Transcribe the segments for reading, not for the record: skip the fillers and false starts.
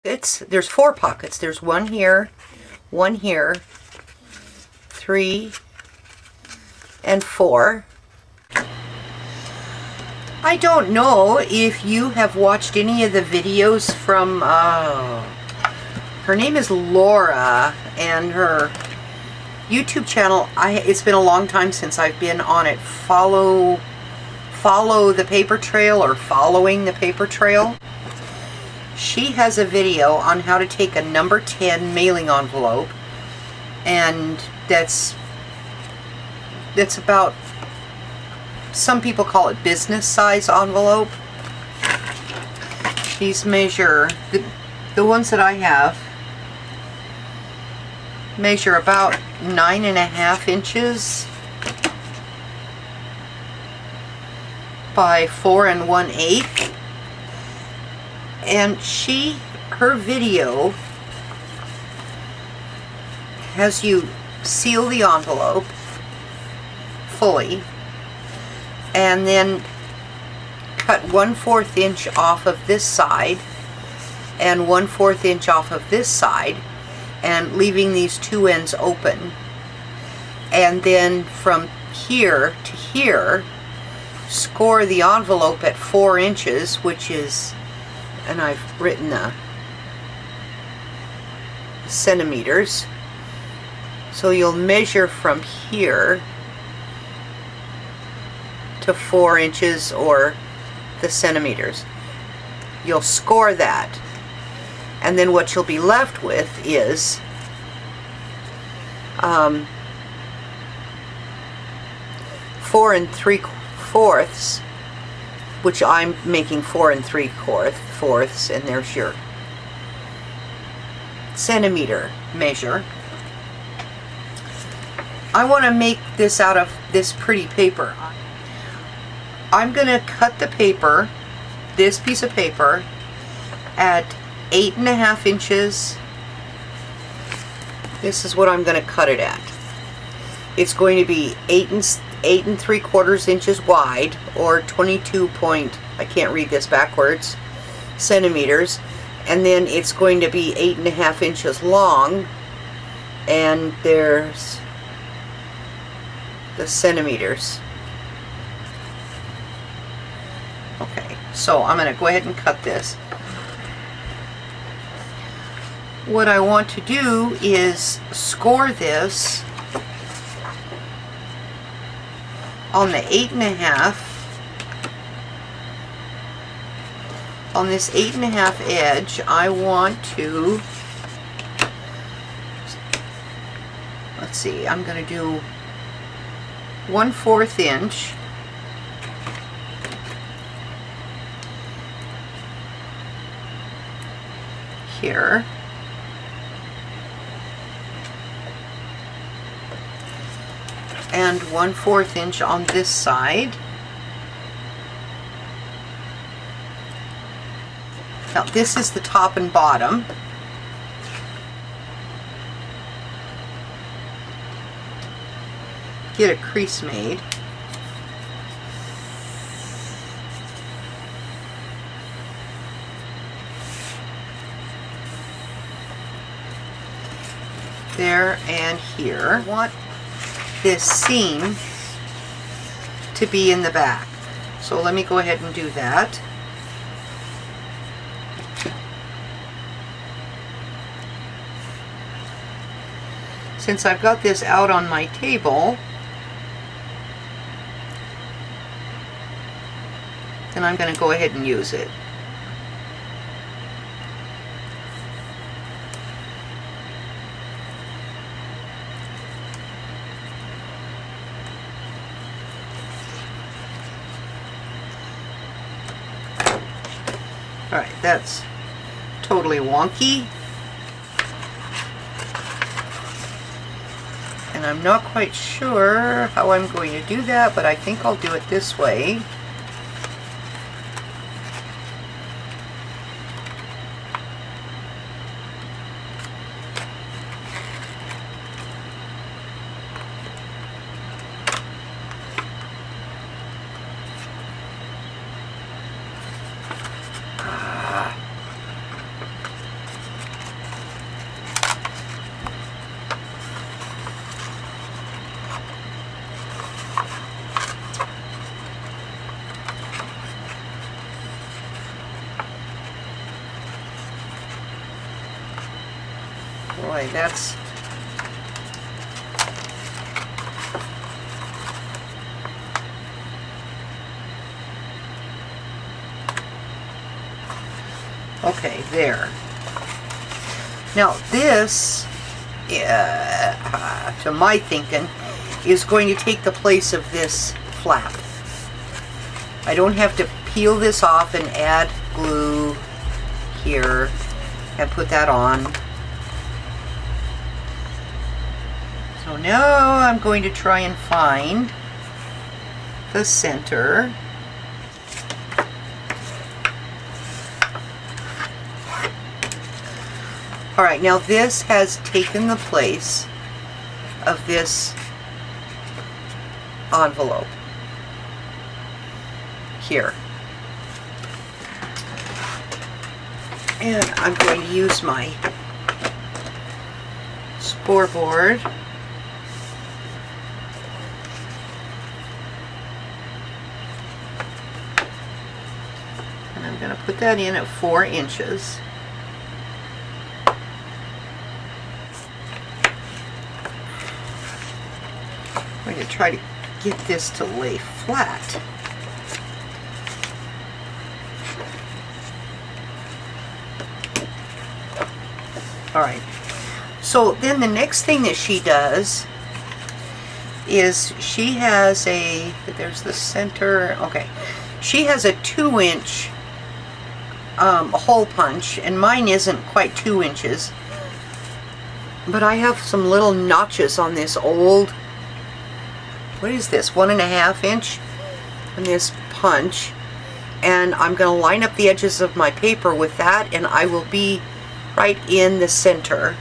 There's 4 pockets. There's one here, 3, and 4. I don't know if you have watched any of the videos from, her name is Laura, and her YouTube channel, it's been a long time since I've been on it. Follow the Paper Trail, or Following the Paper Trail. She has a video on how to take a number 10 mailing envelope, and that's about, some people call it business size envelope. These measure, the ones that I have measure about 9.5 inches by 4 1/8. And her video has you seal the envelope fully and then cut 1/4 inch off of this side and 1/4 inch off of this side, and leaving these 2 ends open. And then from here to here, score the envelope at 4 inches, which is, and I've written the centimeters. So you'll measure from here to 4 inches, or the centimeters. You'll score that. And then what you'll be left with is 4 3/4, which I'm making 4 3/4, and there's your centimeter measure. I want to make this out of this pretty paper. I'm going to cut the paper, this piece of paper, at 8.5 inches. This is what I'm going to cut it at. It's going to be 8 3/4 inches wide, or 22 point, I can't read this backwards, centimeters, and then it's going to be 8.5 inches long, and there's the centimeters. Okay, so I'm going to go ahead and cut this. What I want to do is score this on the 8.5, on this 8.5 edge. I want to, let's see, I'm going to do 1/4 inch here, and 1/4 inch on this side. Now this is the top and bottom. Get a crease made. There and here. I want this seam to be in the back. So let me go ahead and do that. Since I've got this out on my table, then I'm going to go ahead and use it. Alright, that's totally wonky. And I'm not quite sure how I'm going to do that, but I think I'll do it this way. Boy, that's... Okay, there. Now this, to my thinking, is going to take the place of this flap. I don't have to peel this off and add glue here and put that on. So now I'm going to try and find the center. Alright, now this has taken the place of this envelope here. And I'm going to use my scoreboard. And I'm going to put that in at 4 inches. I'm going to try to get this to lay flat. Alright, so then the next thing that she does is she has a, there's the center, okay, she has a 2-inch hole punch, and mine isn't quite 2 inches, but I have some little notches on this old, what is this, 1.5 inch on this punch, and I'm going to line up the edges of my paper with that, and I will be right in the center.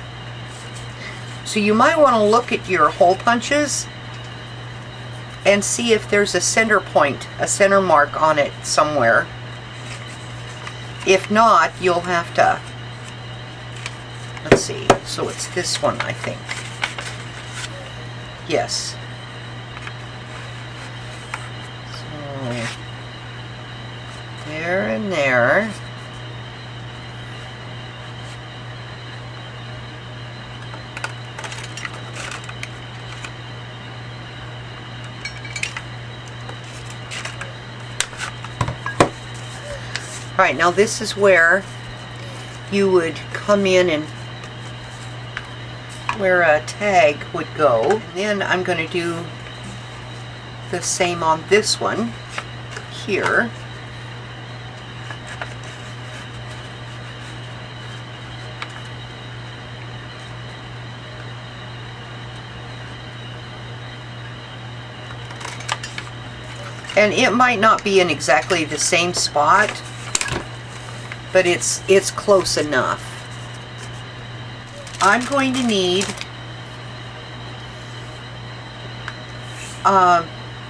So you might want to look at your hole punches and see if there's a center point, a center mark on it somewhere. If not, you'll have to, let's see, so it's this one, I think. Yes. So there and there. Alright, now this is where you would come in and where a tag would go. And then I'm going to do the same on this one here. And it might not be in exactly the same spot, but it's close enough. I'm going to need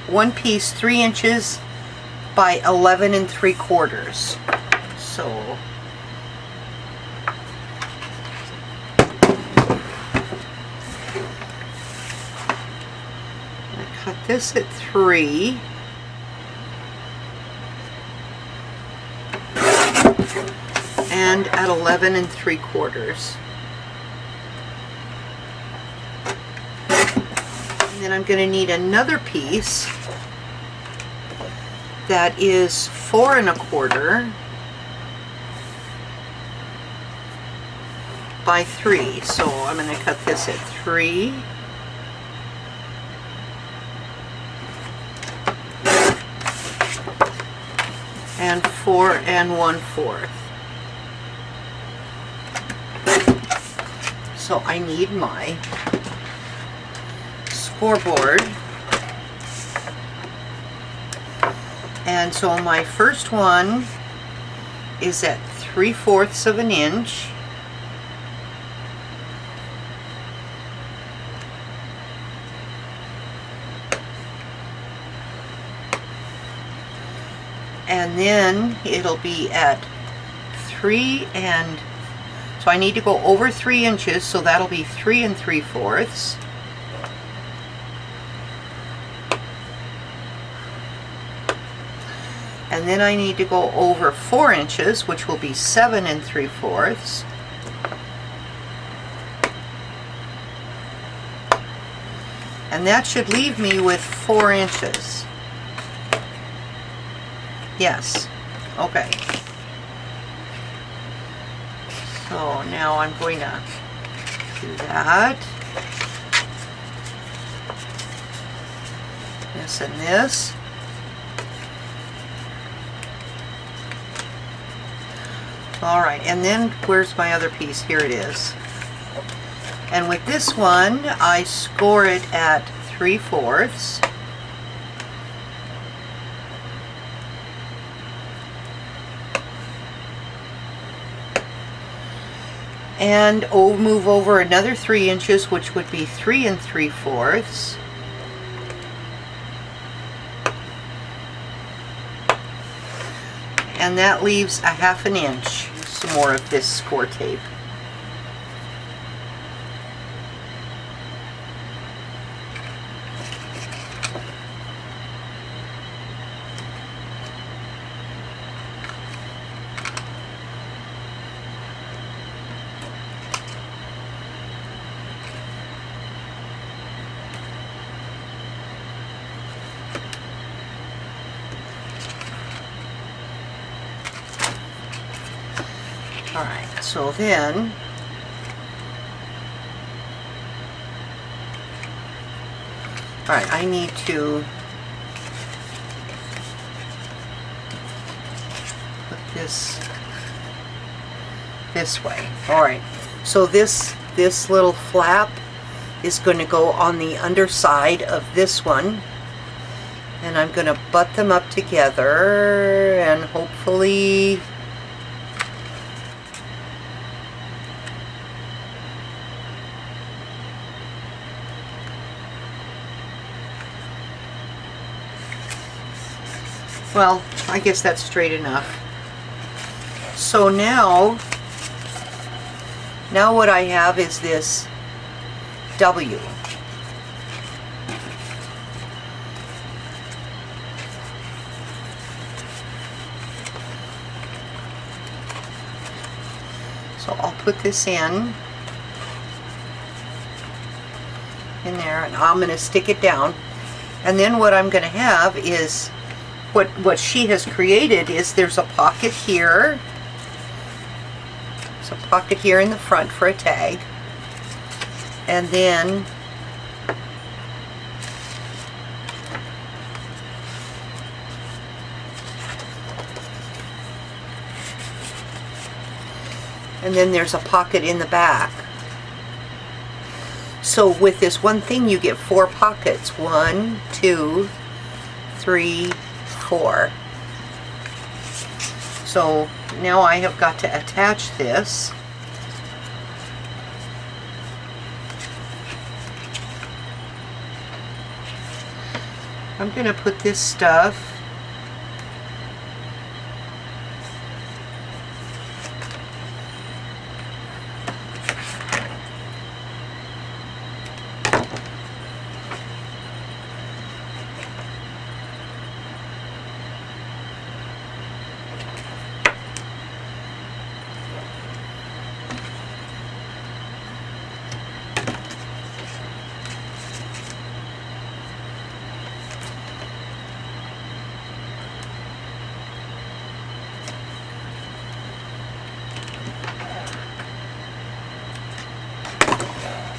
one piece 3 inches by 11 3/4. So I cut this at 3. And at 11 3/4. And then I'm going to need another piece that is 4 1/4 by 3. So I'm going to cut this at 3. And 4 1/4. So I need my scoreboard. And so my first one is at 3/4 of an inch. And then it'll be at 3 and so I need to go over 3 inches, so that'll be 3 3/4. And then I need to go over 4 inches, which will be 7 3/4. And that should leave me with 4 inches. Yes. Okay. So now I'm going to do that. This and this. Alright, and then where's my other piece? Here it is. And with this one, I score it at 3/4. And move over another 3 inches, which would be 3 3/4. And that leaves a 1/2 inch. Some more of this score tape. Alright, so then alright, I need to put this way. Alright, so this little flap is going to go on the underside of this one, and I'm going to butt them up together and hopefully well, I guess that's straight enough. So now what I have is this W. So I'll put this in there, and I'm going to stick it down. And then what I'm going to have is what she has created is there's a pocket here. There's a pocket here in the front for a tag. And then there's a pocket in the back. So with this one thing you get 4 pockets. 1, 2, 3, 4. So now I have got to attach this. I'm going to put this stuff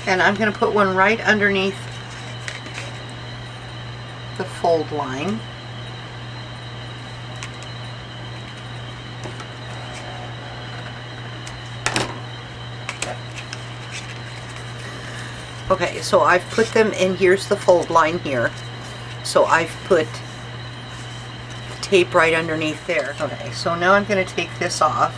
and I'm going to put one right underneath the fold line. Okay, so I've put them in. Here's the fold line here. So I've put the tape right underneath there. Okay, so now I'm going to take this off.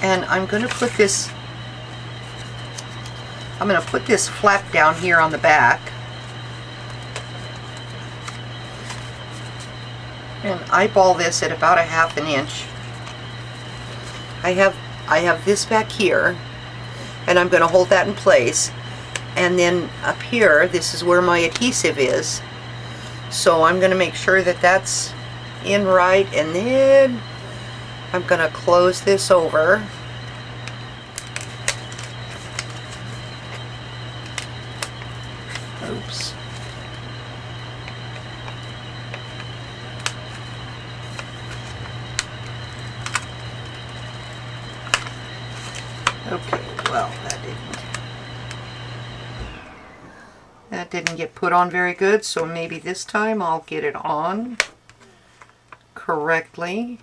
And I'm going to put this flap down here on the back. And eyeball this at about a 1/2 inch. I have this back here, and I'm going to hold that in place. And then up here, this is where my adhesive is. So I'm going to make sure that that's in right, and then I'm going to close this over. Okay, well, that didn't get put on very good, so maybe this time I'll get it on correctly.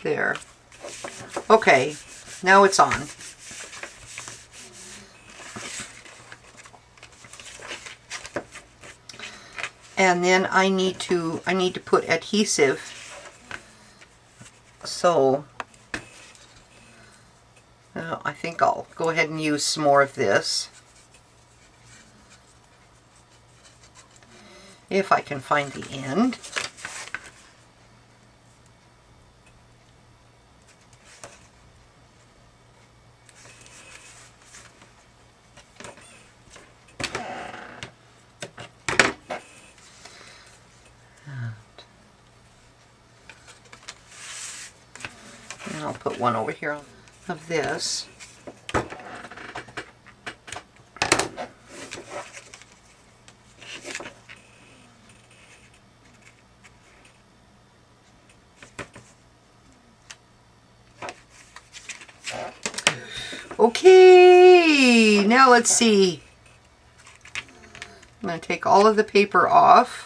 There. Okay, now it's on. And then I need to put adhesive. So I think I'll go ahead and use some more of this. If I can find the end. And I'll put one over here of this. Okay, now let's see. I'm going to take all of the paper off.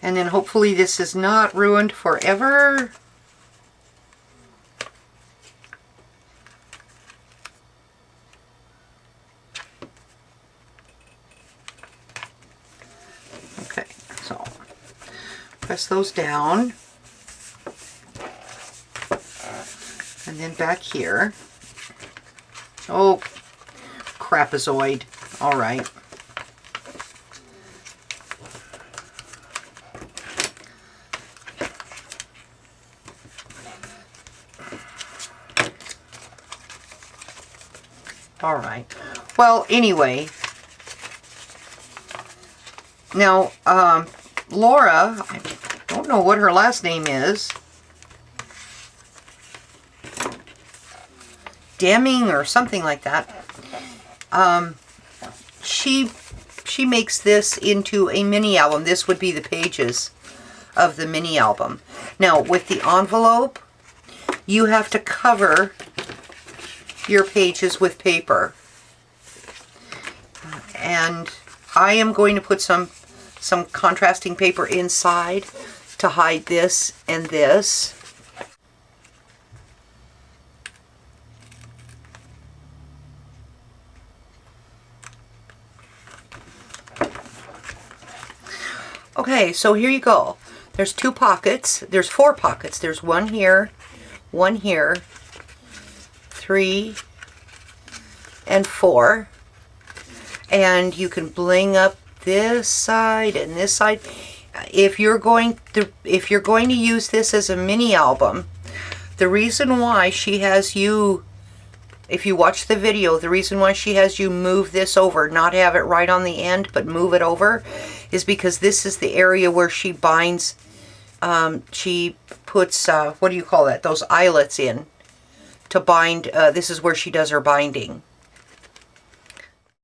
And then hopefully this is not ruined forever. Okay, so press those down. And then back here. Oh, crapazoid. All right. All right. Well, anyway, now Laura, I don't know what her last name is, Deming or something like that. She makes this into a mini album. This would be the pages of the mini album. Now, with the envelope, you have to cover your pages with paper. And I am going to put some contrasting paper inside to hide this and this. Okay, so here you go. There's two pockets. There's four pockets. There's one here, 3, and 4. And you can bling up this side and this side. If you're going to use this as a mini album, the reason why she has you, if you watch the video, the reason why she has you move this over, not have it right on the end, but move it over, is because this is the area where she binds, she puts, what do you call that, those eyelets in to bind. This is where she does her binding.